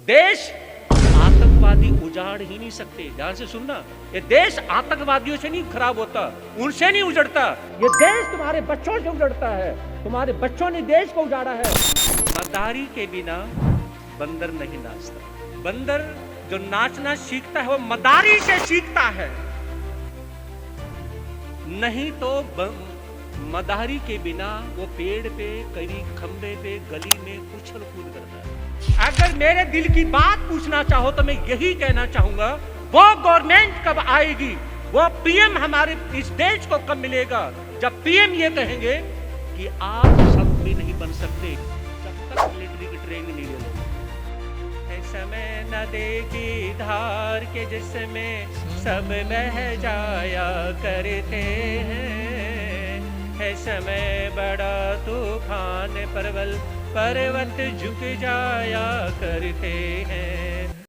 देश आतंकवादी उजाड़ ही नहीं सकते। ध्यान से सुनना, ये देश आतंकवादियों से नहीं खराब होता, उनसे नहीं उजड़ता। ये देश तुम्हारे बच्चों से उजड़ता है। तुम्हारे बच्चों ने देश को उजाड़ा है। मदारी के बिना बंदर नहीं नाचता। बंदर जो नाचना सीखता है वो मदारी से सीखता है, नहीं तो मदारी के बिना वो पेड़ पे, कहीं खंबे पे, गली में उछल कूद करता है। अगर मेरे दिल की बात पूछना चाहो तो मैं यही कहना चाहूंगा, वो गवर्नमेंट कब आएगी, वो पीएम हमारे इस देश को कब मिलेगा, जब पीएम ये कहेंगे कि आप सब भी नहीं बन सकते जब तक मिलिट्री की ट्रेनिंग नहीं ले लो। समय न देगी धार के जिसमें सब बह जाया करते हैं, है समय बड़ा तूफान परवल पर्वत झुक जाया करते हैं।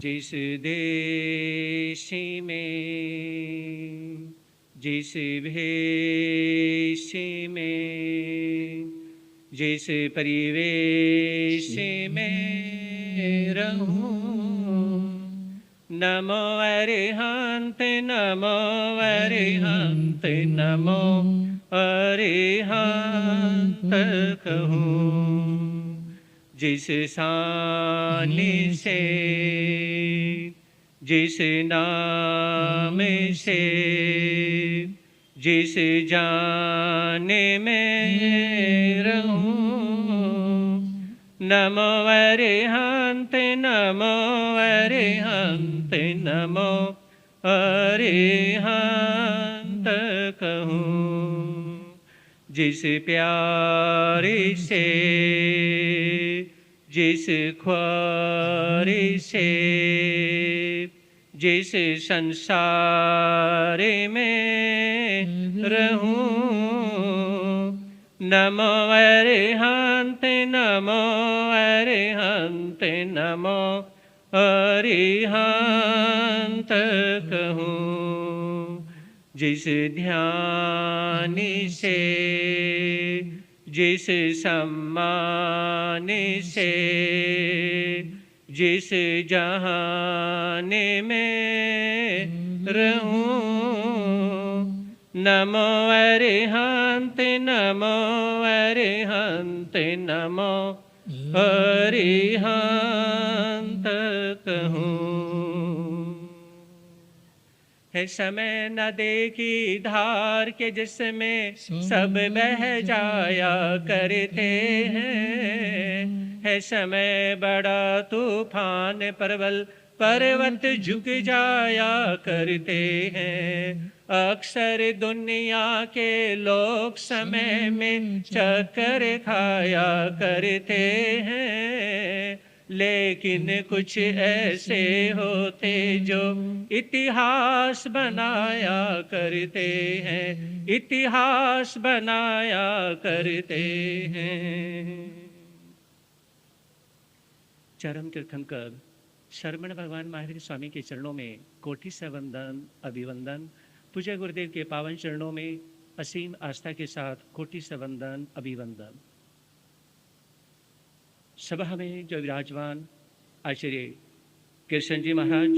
जिस देश में, जिस भेष में, जिस परिवेश में रहूं, नमो अरिहंत, नमो अरिहंत, नमो अरिहंत कहूं। जिस सानी से, जिस नाम से, जिस जाने में रहूं, नमो अरिहंत, नमो अरिहंत, नमो अरिहंत कहूं। जिस प्यारे से, जिस ख्वारी से, जिस संसार में रहूं, नमो अरिहंत, नमो अरिहंत, नमो अरिहंत कहूं। जिस ध्यान से, जिस सम्मान से, जिस जहान में रहूं, नमो अरिहंत, नमो अरिहंत, नमो अरिहंत कहूं। है समय नदी की धार के जिसमें सब बह जाया करते हैं, है समय बड़ा तूफान परवल पर्वत झुक जाया करते हैं। अक्सर दुनिया के लोग समय में चक्कर खाया करते हैं, लेकिन कुछ ऐसे होते जो इतिहास बनाया करते हैं, इतिहास बनाया करते हैं। चरम तीर्थंकर शरवण भगवान महावीर स्वामी के चरणों में कोटि से वंदन अभिवंदन। पूज्य गुरुदेव के पावन चरणों में असीम आस्था के साथ कोटि से वंदन अभिवंदन। सभा में जो विराजमान आचार्य कृष्ण जी महाराज,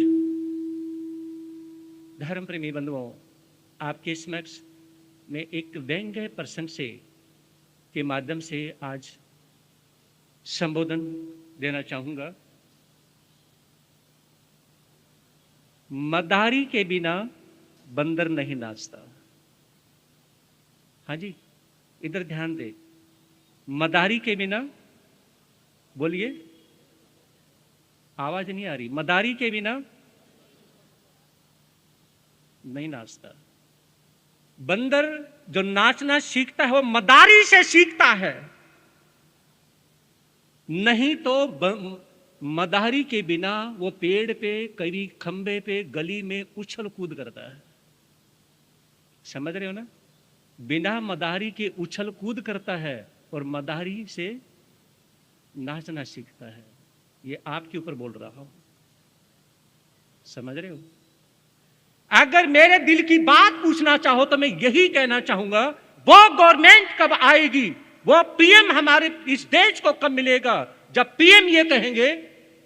धर्म प्रेमी बंधुओं, आपके समक्ष में एक व्यंग्य प्रसंग से के माध्यम से आज संबोधन देना चाहूँगा। मदारी के बिना बंदर नहीं नाचता। हाँ जी, इधर ध्यान दे। मदारी के बिना, बोलिए, आवाज नहीं आ रही। मदारी के बिना नहीं नाचता। बंदर जो नाचना सीखता है वो मदारी से सीखता है, नहीं तो मदारी के बिना वो पेड़ पे, कभी खंबे पे, गली में उछल कूद करता है। समझ रहे हो ना? बिना मदारी के उछल कूद करता है और मदारी से नाचना सीखता है। ये आपके ऊपर बोल रहा हूं, समझ रहे हो? अगर मेरे दिल की बात पूछना चाहो तो मैं यही कहना चाहूंगा, वो गवर्नमेंट कब आएगी, वो पीएम हमारे इस देश को कब मिलेगा, जब पीएम ये कहेंगे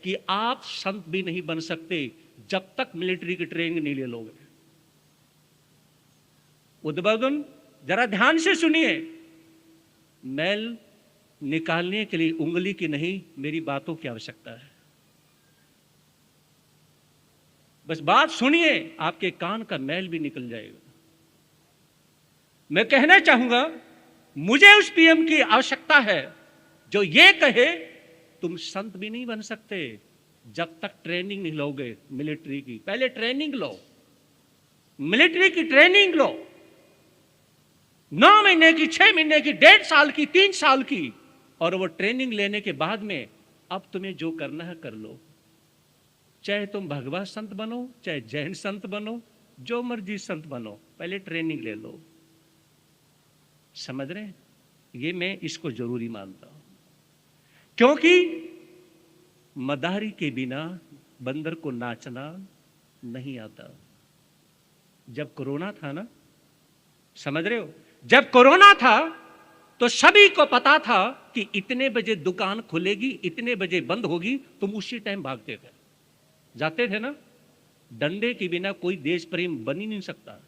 कि आप संत भी नहीं बन सकते जब तक मिलिट्री की ट्रेनिंग नहीं ले लोगे। उद्बोधन जरा ध्यान से सुनिए, मैल निकालने के लिए उंगली की नहीं, मेरी बातों की आवश्यकता है। बस बात सुनिए, आपके कान का मैल भी निकल जाएगा। मैं कहना चाहूंगा, मुझे उस पीएम की आवश्यकता है जो ये कहे तुम संत भी नहीं बन सकते जब तक ट्रेनिंग नहीं लोगे मिलिट्री की। पहले ट्रेनिंग लो, मिलिट्री की ट्रेनिंग लो, 9 महीने की, 6 महीने की, 1.5 साल की, 3 साल की, और वो ट्रेनिंग लेने के बाद में अब तुम्हें जो करना है कर लो। चाहे तुम भगवा संत बनो, चाहे जैन संत बनो, जो मर्जी संत बनो, पहले ट्रेनिंग ले लो। समझ रहे हैं? ये मैं इसको जरूरी मानता हूं, क्योंकि मदारी के बिना बंदर को नाचना नहीं आता। जब कोरोना था ना, समझ रहे हो, जब कोरोना था तो सभी को पता था कि इतने बजे दुकान खुलेगी, इतने बजे बंद होगी, तुम उसी टाइम भागते थे, जाते थे ना। डंडे के बिना कोई देश प्रेम बन ही नहीं सकता।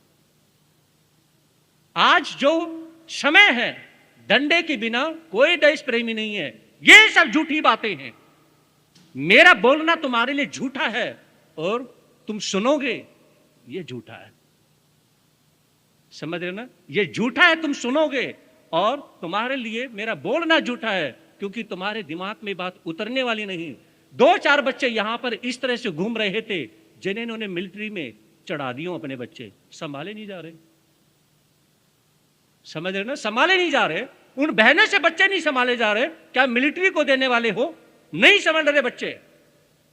आज जो समय है, डंडे के बिना कोई देश प्रेमी नहीं है। ये सब झूठी बातें हैं। मेरा बोलना तुम्हारे लिए झूठा है और तुम सुनोगे ये झूठा है। समझ रहे हो ना? ये झूठा है, तुम सुनोगे, और तुम्हारे लिए मेरा बोलना झूठा है, क्योंकि तुम्हारे दिमाग में बात उतरने वाली नहीं। 2-4 बच्चे यहां पर इस तरह से घूम रहे थे जिन्होंने मिलिट्री में चढ़ा दियो अपने बच्चे, संभाले नहीं जा रहे। समझ रहे ना? संभाले नहीं जा रहे। उन बहनों से बच्चे नहीं संभाले जा रहे। क्या मिलिट्री को देने वाले हो? नहीं समझ रहे बच्चे।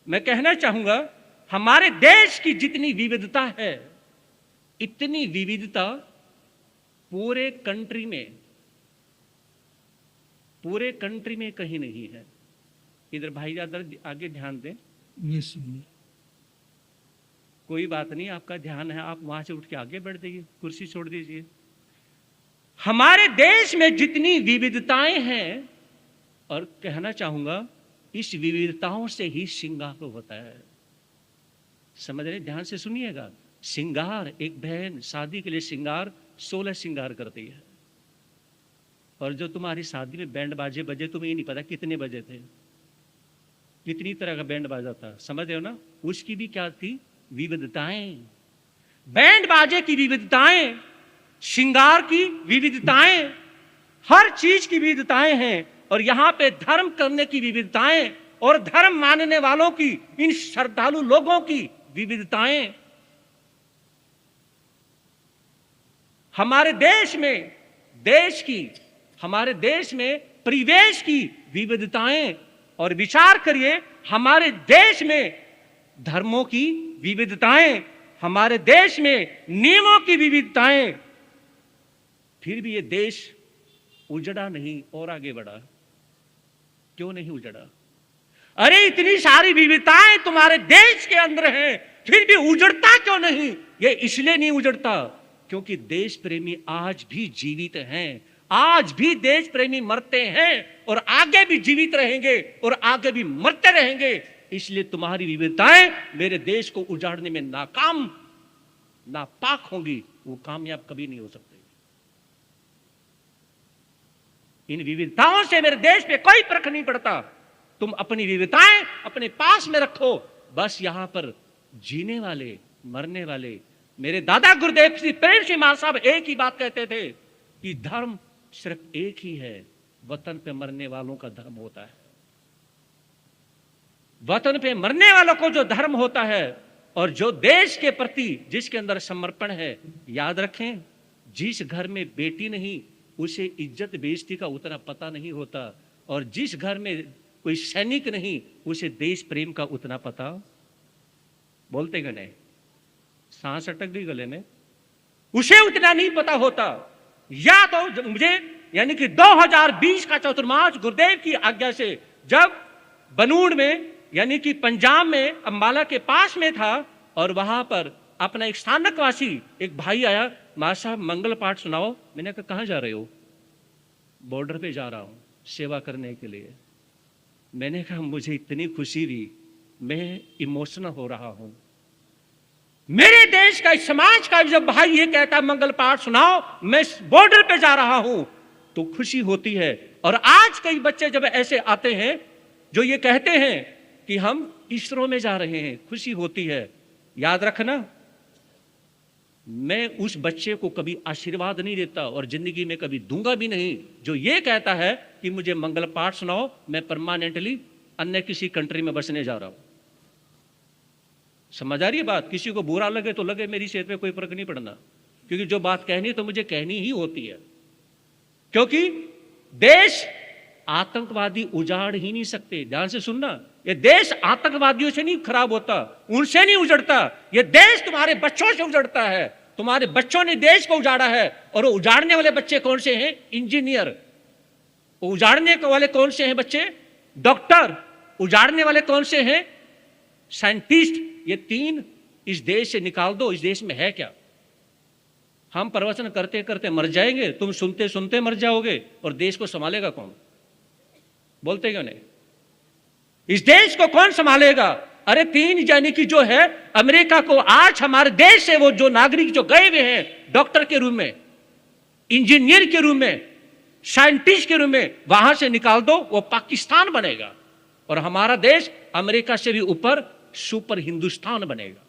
मैं कहना चाहूंगा, हमारे देश की जितनी विविधता है, इतनी विविधता पूरे कंट्री में कहीं नहीं है। इधर भाई ज्यादा आगे ध्यान दें। कोई बात नहीं, आपका ध्यान है, आप वहां से उठ के आगे बढ़ जाइए, कुर्सी छोड़ दीजिए। हमारे देश में जितनी विविधताएं हैं, और कहना चाहूंगा इस विविधताओं से ही श्रृंगार होता है। समझ रहे? ध्यान से सुनिएगा। श्रृंगार, एक बहन शादी के लिए श्रृंगार 16 श्रृंगार करती है, और जो तुम्हारी शादी में बैंड बाजे बजे, तुम्हें ये नहीं पता कितने बजे थे, कितनी तरह का बैंड बाजा था। समझ रहे हो ना? उसकी भी क्या थी? विविधताएं। बैंड बाजे की विविधताएं, श्रृंगार की विविधताएं, हर चीज की विविधताएं हैं। और यहां पे धर्म करने की विविधताएं और धर्म मानने वालों की, इन श्रद्धालु लोगों की विविधताएं। हमारे देश में परिवेश की विविधताएं, और विचार करिए, हमारे देश में धर्मों की विविधताएं, हमारे देश में नियमों की विविधताएं, फिर भी ये देश उजड़ा नहीं और आगे बढ़ा। क्यों नहीं उजड़ा? अरे इतनी सारी विविधताएं तुम्हारे देश के अंदर हैं, फिर भी उजड़ता क्यों नहीं? ये इसलिए नहीं उजड़ता क्योंकि देश प्रेमी आज भी जीवित हैं। आज भी देश प्रेमी मरते हैं, और आगे भी जीवित रहेंगे, और आगे भी मरते रहेंगे। इसलिए तुम्हारी विविधताएं मेरे देश को उजाड़ने में नापाक होंगी, वो कामयाब कभी नहीं हो सकते। इन विविधताओं से मेरे देश पे कोई फर्क नहीं पड़ता। तुम अपनी विविधताएं अपने पास में रखो। बस यहां पर जीने वाले, मरने वाले, मेरे दादा गुरुदेव श्री प्रेम सिंह महाराज साहब एक ही बात कहते थे कि धर्म सिर्फ एक ही है, वतन पे मरने वालों का धर्म होता है। वतन पे मरने वालों को जो धर्म होता है, और जो देश के प्रति जिसके अंदर समर्पण है, याद रखें, जिस घर में बेटी नहीं, उसे इज्जत बेइज्जती का उतना पता नहीं होता, और जिस घर में कोई सैनिक नहीं, उसे देश प्रेम का उतना पता। बोलते गए नहीं, सांस अटक गई गले में, उसे उतना नहीं पता होता। या तो मुझे, यानी कि 2020 का चतुर्मास गुरुदेव की आज्ञा से, जब बनूड़ में, यानी कि पंजाब में, अंबाला के पास में था, और वहां पर अपना एक स्थानकवासी एक भाई आया, मां साहब मंगल पाठ सुनाओ। मैंने कहा कहाँ जा रहे हो? बॉर्डर पे जा रहा हूँ सेवा करने के लिए। मैंने कहा मुझे इतनी खुशी हुई, मैं इमोशनल हो रहा हूं। मेरे देश का समाज का जब भाई ये कहता मंगल पाठ सुनाओ, मैं बॉर्डर पे जा रहा हूं, तो खुशी होती है। और आज कई बच्चे जब ऐसे आते हैं जो ये कहते हैं कि हम इसरो में जा रहे हैं, खुशी होती है। याद रखना, मैं उस बच्चे को कभी आशीर्वाद नहीं देता और जिंदगी में कभी दूंगा भी नहीं जो ये कहता है कि मुझे मंगल पाठ सुनाओ, मैं परमानेंटली अन्य किसी कंट्री में बसने जा रहा हूं। समझ आ रही है बात? किसी को बुरा लगे तो लगे, मेरी सेहत पे कोई फर्क नहीं पड़ना, क्योंकि जो बात कहनी तो मुझे कहनी ही होती है। क्योंकि देश आतंकवादी उजाड़ ही नहीं सकते। ध्यान से सुनना, ये देश आतंकवादियों से नहीं खराब होता, उनसे नहीं उजड़ता। ये देश तुम्हारे बच्चों से उजड़ता है। तुम्हारे बच्चों ने देश को उजाड़ा है। और वो उजाड़ने वाले बच्चे कौन से हैं? इंजीनियर। उजाड़ने वाले कौन से हैं बच्चे? डॉक्टर। उजाड़ने वाले कौन से हैं? साइंटिस्ट। ये तीन इस देश से निकाल दो, इस देश में है क्या? हम प्रवचन करते करते मर जाएंगे, तुम सुनते सुनते मर जाओगे, और देश को संभालेगा कौन? बोलते क्यों नहीं? इस देश को कौन संभालेगा? अरे तीन, यानी कि जो है अमेरिका को आज हमारे देश से वो जो नागरिक जो गए हुए हैं डॉक्टर के रूप में, इंजीनियर के रूप में, साइंटिस्ट के रूप में, वहां से निकाल दो, वो पाकिस्तान बनेगा। और हमारा देश अमेरिका से भी ऊपर सुपर हिंदुस्तान बनेगा।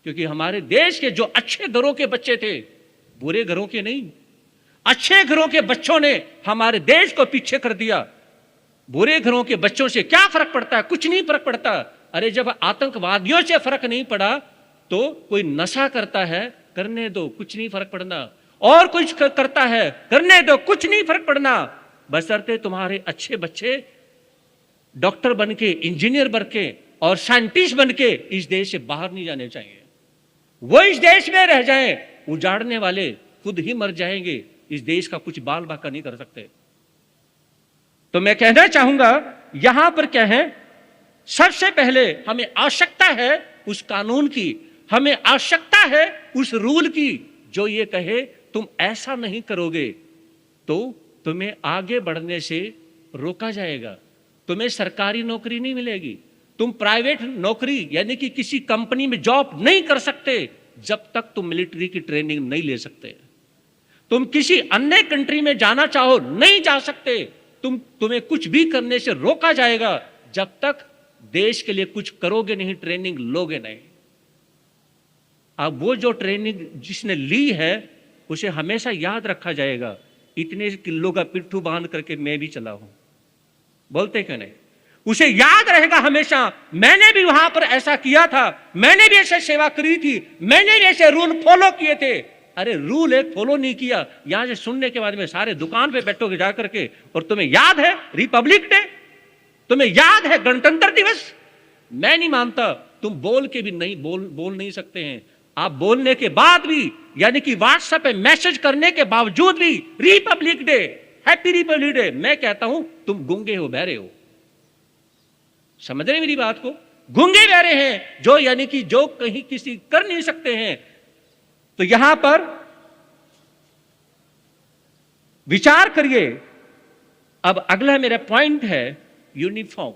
क्योंकि हमारे देश के जो अच्छे घरों के बच्चे थे, बुरे घरों के नहीं, अच्छे घरों के बच्चों ने हमारे देश को पीछे कर दिया। बुरे घरों के बच्चों से क्या फर्क पड़ता है? कुछ नहीं फर्क पड़ता। अरे जब आतंकवादियों से फर्क नहीं पड़ा तो कोई नशा करता है, करने दो, कुछ नहीं फर्क पड़ना। और कुछ करता है, करने दो, कुछ नहीं फर्क पड़ना। बशर्ते तुम्हारे अच्छे बच्चे डॉक्टर बन के, इंजीनियर बन के और साइंटिस्ट बन के इस देश से बाहर नहीं जाने चाहिए। वो इस देश में रह जाएं। उजाड़ने वाले खुद ही मर जाएंगे, इस देश का कुछ बाल बाका नहीं कर सकते। तो मैं कहना चाहूंगा यहां पर क्या है, सबसे पहले हमें आवश्यकता है उस कानून की, हमें आवश्यकता है उस रूल की जो ये कहे तुम ऐसा नहीं करोगे तो तुम्हें आगे बढ़ने से रोका जाएगा, तुम्हें सरकारी नौकरी नहीं मिलेगी, तुम प्राइवेट नौकरी यानी कि किसी कंपनी में जॉब नहीं कर सकते जब तक तुम मिलिट्री की ट्रेनिंग नहीं ले सकते, तुम किसी अन्य कंट्री में जाना चाहो नहीं जा सकते, तुम्हें कुछ भी करने से रोका जाएगा जब तक देश के लिए कुछ करोगे नहीं, ट्रेनिंग लोगे नहीं। अब वो जो ट्रेनिंग जिसने ली है उसे हमेशा याद रखा जाएगा, इतने किलो का पिट्ठू बांध करके मैं भी चला हूं, बोलते क्यों नहीं? उसे याद रहेगा हमेशा, मैंने भी वहां पर ऐसा किया था, मैंने भी ऐसे सेवा करी थी, मैंने भी ऐसे रूल फॉलो किए थे। अरे रूल एक फॉलो नहीं किया, यहां से सुनने के बाद में सारे दुकान पे बैठोगे जाकर के, और तुम्हें याद है रिपब्लिक डे, तुम्हें याद है गणतंत्र दिवस। मैं नहीं मानता, तुम बोल के भी नहीं बोल नहीं सकते हैं। आप बोलने के बाद भी, यानी कि व्हाट्सएप पे मैसेज करने के बावजूद भी Republic day, happy Republic day, मैं कहता हूं तुम गूंगे हो, बहरे हो। समझ रहे मेरी बात को? गूंगे बहरे हैं जो, यानी कि जो कहीं किसी कर नहीं सकते हैं। तो यहां पर विचार करिए। अब अगला मेरा पॉइंट है यूनिफॉर्म।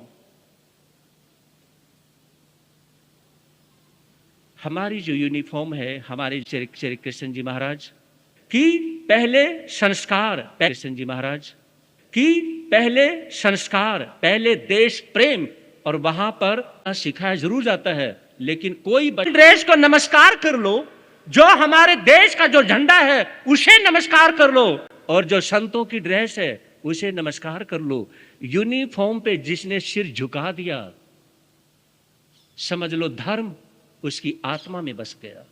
हमारी जो यूनिफॉर्म है, हमारे श्री कृष्ण जी महाराज की पहले संस्कार, कृष्ण जी महाराज की पहले संस्कार, पहले देश प्रेम, और वहां पर सिखाया जरूर जाता है, लेकिन कोई ड्रेस को नमस्कार कर लो, जो हमारे देश का जो झंडा है उसे नमस्कार कर लो, और जो संतों की ड्रेस है उसे नमस्कार कर लो। यूनिफॉर्म पे जिसने सिर झुका दिया, समझ लो धर्म उसकी आत्मा में बस गया।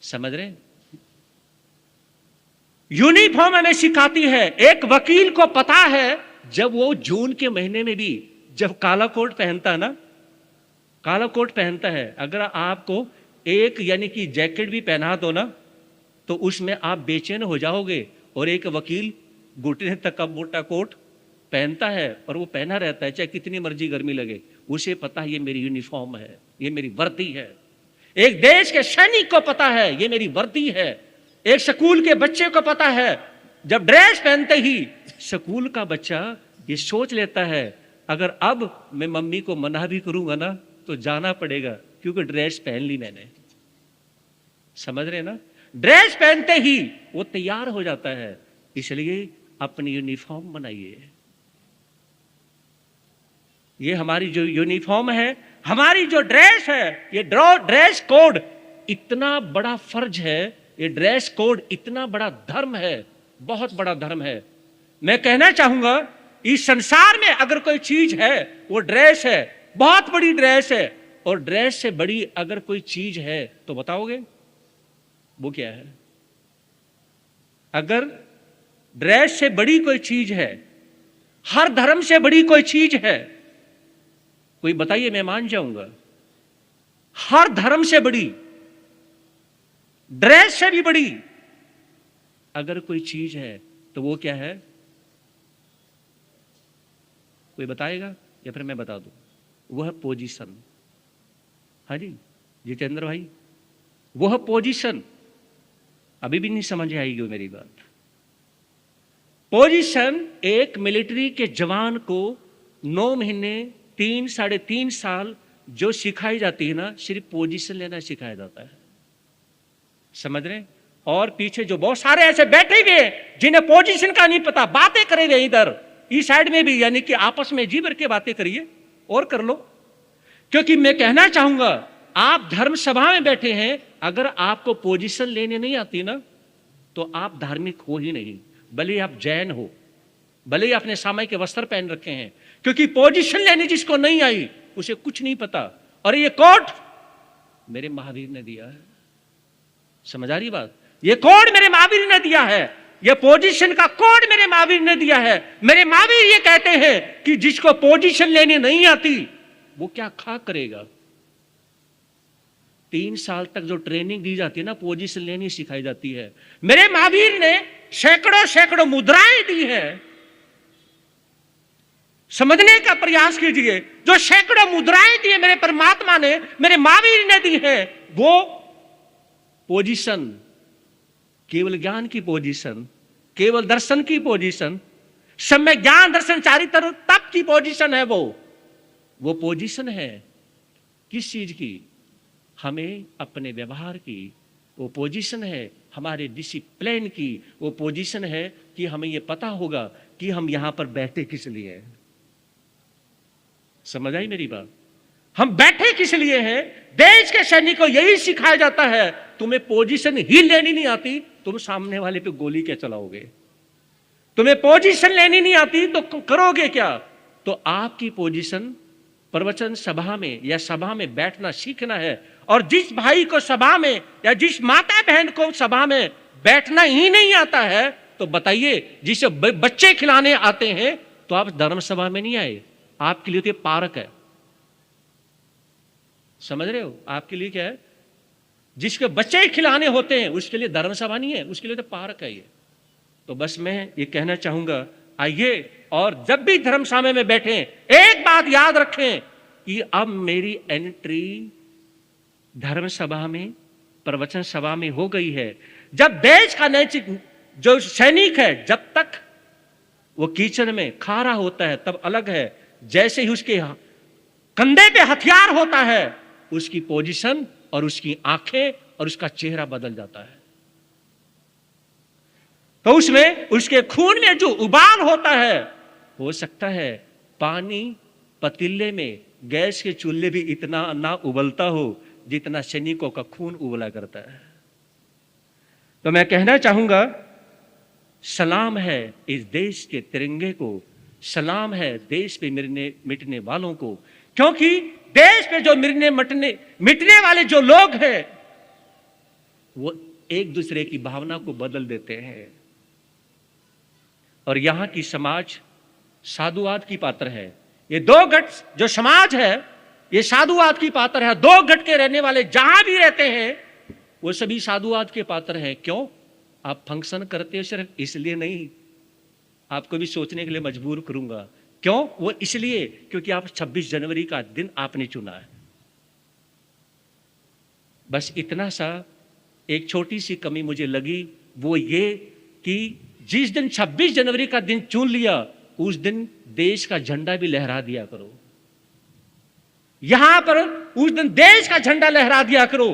समझ रहे? यूनिफॉर्म हमें सिखाती है। एक वकील को पता है जब वो जून के महीने में भी जब काला कोट पहनता है ना, काला कोट पहनता है, अगर आपको एक यानी कि जैकेट भी पहना दो ना तो उसमें आप बेचैन हो जाओगे। और एक वकील घुटने तक का मोटा कोट पहनता है और वो पहना रहता है चाहे कितनी मर्जी गर्मी लगे, उसे पता है ये मेरी यूनिफॉर्म है, ये मेरी वर्दी है। एक देश के सैनिक को पता है ये मेरी वर्दी है। एक स्कूल के बच्चे को पता है, जब ड्रेस पहनते ही स्कूल का बच्चा ये सोच लेता है अगर अब मैं मम्मी को मना भी करूंगा ना तो जाना पड़ेगा, क्योंकि ड्रेस पहन ली मैंने। समझ रहे ना? ड्रेस पहनते ही वो तैयार हो जाता है। इसलिए अपनी यूनिफॉर्म बनाइए। ये हमारी जो यूनिफॉर्म है, हमारी जो ड्रेस है, ये ड्रेस कोड इतना बड़ा फर्ज है, ये ड्रेस कोड इतना बड़ा धर्म है, बहुत बड़ा धर्म है। मैं कहना चाहूंगा इस संसार में अगर कोई चीज है वो ड्रेस है, बहुत बड़ी ड्रेस है। और ड्रेस से बड़ी अगर कोई चीज है तो बताओगे वो क्या है? अगर ड्रेस से बड़ी कोई चीज है, हर धर्म से बड़ी कोई चीज है, कोई बताइए, मैं मान जाऊंगा। हर धर्म से बड़ी, ड्रेस से भी बड़ी अगर कोई चीज है तो वो क्या है? कोई बताएगा या फिर मैं बता दूं? वह पोजीशन। हाँ जी जितेंद्र भाई, वह पोजीशन। अभी भी नहीं समझ आएगी मेरी बात। पोजीशन एक मिलिट्री के जवान को 9 महीने 3-3.5 साल जो सिखाई जाती है ना, सिर्फ पोजीशन लेना सिखाया जाता है। समझ रहे? और पीछे जो बहुत सारे ऐसे बैठे हुए हैं जिन्हें पोजीशन का नहीं पता, बातें करेंगे इधर इस साइड में भी, यानी कि आपस में जी भर के बातें करिए और कर लो। क्योंकि मैं कहना चाहूंगा आप धर्म सभा में बैठे हैं, अगर आपको पोजीशन लेने नहीं आती ना तो आप धार्मिक हो ही नहीं, भले आप जैन हो, भले ही आपने सामाई के वस्त्र पहन रखे हैं। क्योंकि पोजीशन लेने जिसको नहीं आई उसे कुछ नहीं पता। और ये कोड मेरे महावीर ने दिया है। समझ आ रही बात? ये कोड मेरे महावीर ने दिया है, ये पोजीशन का कोड मेरे महावीर ने दिया है। मेरे महावीर ये कहते हैं कि जिसको पोजीशन लेने नहीं आती वो क्या खा करेगा। 3 साल तक जो ट्रेनिंग दी जाती है ना, पोजीशन लेनी सिखाई जाती है। मेरे महावीर ने सैकड़ों मुद्राएं दी है। समझने का प्रयास कीजिए, जो सैकड़ों मुद्राएं दी है मेरे परमात्मा ने, मेरे महावीर ने दी है, वो पोजीशन, केवल ज्ञान की पोजीशन, केवल दर्शन की पोजीशन, सम्यक ज्ञान दर्शन चारित्र तप की पोजीशन है। वो पोजीशन है किस चीज की? हमें अपने व्यवहार की। वो पोजीशन है हमारे डिसिप्लिन की। वो पोजीशन है कि हमें यह पता होगा कि हम यहां पर बैठे किस लिए हैं। समझ आई मेरी बात? हम बैठे किस लिए हैं? देश के सैनिक को यही सिखाया जाता है, तुम्हें पोजीशन ही लेनी नहीं आती, तुम सामने वाले पे गोली क्या चलाओगे? तुम्हें पोजीशन लेनी नहीं आती तो करोगे क्या? तो आपकी पोजीशन प्रवचन सभा में या सभा में बैठना सीखना है। और जिस भाई को सभा में या जिस माता बहन को सभा में बैठना ही नहीं आता है, तो बताइए, जिसे बच्चे खिलाने आते हैं तो आप धर्म सभा में नहीं आए, आपके लिए तो पार्क है। समझ रहे हो? आपके लिए क्या है? जिसके बच्चे खिलाने होते हैं उसके लिए धर्म सभा नहीं है, उसके लिए तो पार्क है ये। तो बस मैं ये कहना चाहूंगा, आइए और जब भी धर्म सभा में बैठे एक बात याद रखें कि अब मेरी एंट्री धर्म सभा में, प्रवचन सभा में हो गई है। जब देश का नैतिक जो सैनिक है, जब तक वो किचन में खा रहा होता है तब अलग है, जैसे ही उसके कंधे पे हथियार होता है उसकी पोजीशन और उसकी आंखें और उसका चेहरा बदल जाता है। तो उसमें उसके खून में जो उबाल होता है, हो सकता है पानी पतीले में गैस के चूल्हे भी इतना ना उबलता हो जितना सैनिकों का खून उबला करता है। तो मैं कहना चाहूंगा, सलाम है इस देश के तिरंगे को, सलाम है देश पे मिटने वालों को। क्योंकि देश पे जो मिटने वाले जो लोग हैं वो एक दूसरे की भावना को बदल देते हैं। और यहां की समाज साधुवाद की पात्र है। ये 2 गट जो समाज है ये साधुवाद की पात्र है। 2 गट के रहने वाले जहां भी रहते हैं वो सभी साधुवाद के पात्र हैं। क्यों? आप फंक्शन करते हो सिर्फ इसलिए नहीं, आपको भी सोचने के लिए मजबूर करूंगा। क्यों? वो इसलिए क्योंकि आप 26 जनवरी का दिन आपने चुना है। बस इतना सा एक छोटी सी कमी मुझे लगी, वो ये कि जिस दिन 26 जनवरी का दिन चुन लिया उस दिन देश का झंडा भी लहरा दिया करो, यहां पर उस दिन देश का झंडा लहरा दिया करो।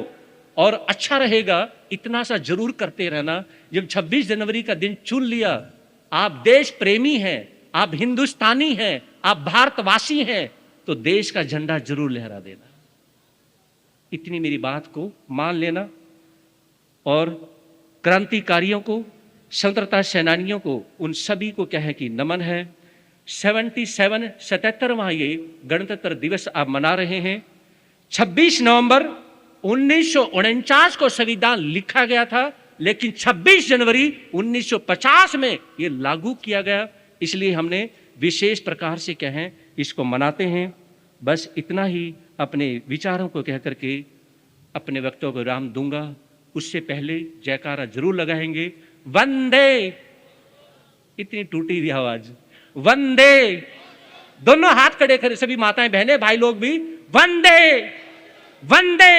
और अच्छा रहेगा इतना सा जरूर करते रहना, जब 26 जनवरी का दिन चुन लिया, आप देश प्रेमी हैं, आप हिंदुस्तानी हैं, आप भारतवासी हैं, तो देश का झंडा जरूर लहरा देना। इतनी मेरी बात को मान लेना। और क्रांतिकारियों को, स्वतंत्रता सेनानियों को, उन सभी को क्या है कि नमन है। 77वां ये गणतंत्र दिवस आप मना रहे हैं। 26 नवंबर 1949 को संविधान लिखा गया था, लेकिन 26 जनवरी 1950 में ये लागू किया गया, इसलिए हमने विशेष प्रकार से क्या है इसको मनाते हैं। बस इतना ही अपने विचारों को कह करके अपने वक्तव्य को विराम दूंगा। उससे पहले जयकारा जरूर लगाएंगे, वंदे, इतनी टूटी हुई आवाज, वंदे, दोनों हाथ खड़े करें सभी माताएं बहनें भाई लोग भी, वंदे वंदे